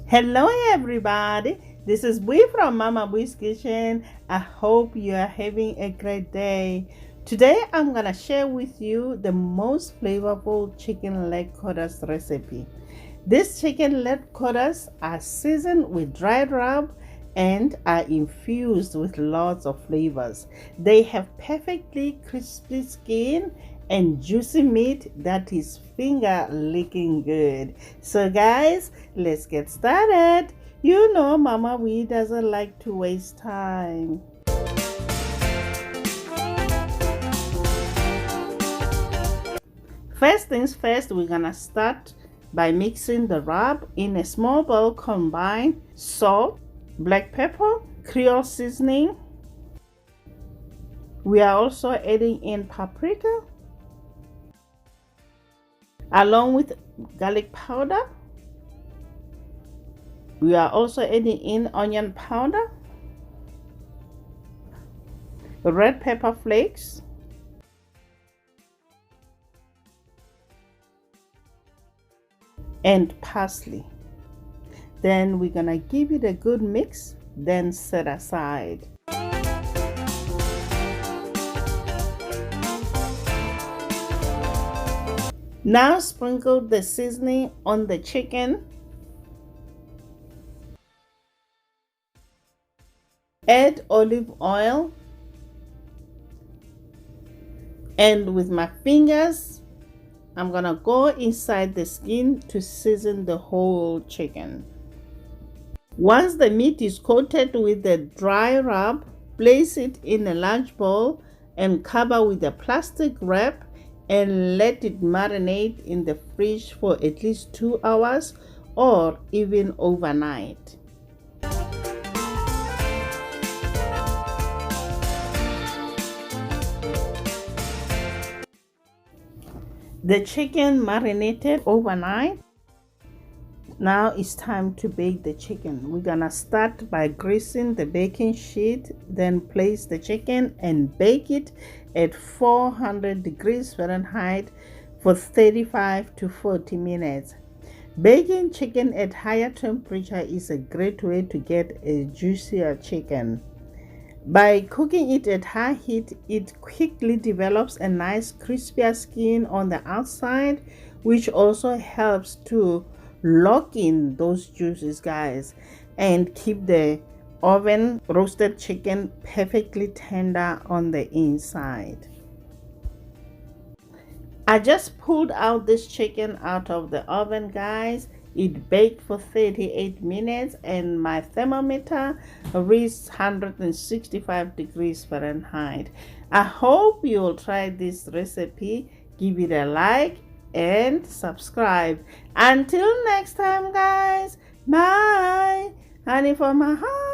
Hello everybody, this is Bui from Mamaboiskitchen. I hope you are having a great day. Today I'm gonna share with you the most flavorful chicken leg quarters recipe. These chicken leg quarters are seasoned with dried rub and are infused with lots of flavors. They have perfectly crispy skin and juicy meat that is finger licking good. So guys, let's get started. You know Mama Wee doesn't like to waste time. First things first, we're gonna start by mixing the rub in a small bowl. Combine salt, black pepper, creole seasoning. We are also adding in paprika along with garlic powder. We are also adding in onion powder, red pepper flakes, and parsley. Then we're gonna give it a good mix, then set aside. Now sprinkle the seasoning on the chicken. Add olive oil, and with my fingers I'm gonna go inside the skin to season the whole chicken. Once the meat is coated with the dry rub, place it in a large bowl and cover with a plastic wrap and let it marinate in the fridge for at least 2 hours or even overnight. The chicken marinated overnight. Now it's time to bake the chicken. We're gonna start by greasing the baking sheet, then place the chicken and bake it at 400 degrees Fahrenheit for 35 to 40 minutes. Baking chicken at higher temperature is a great way to get a juicier chicken. By cooking it at high heat, it quickly develops a nice crispier skin on the outside, which also helps to lock in those juices, guys, and keep the oven roasted chicken perfectly tender on the inside. I just pulled out this chicken out of the oven, guys. It baked for 38 minutes and my thermometer reached 165 degrees Fahrenheit. I hope you'll try this recipe. Give it a like and subscribe. Until next time, guys. Bye. Honey for my heart.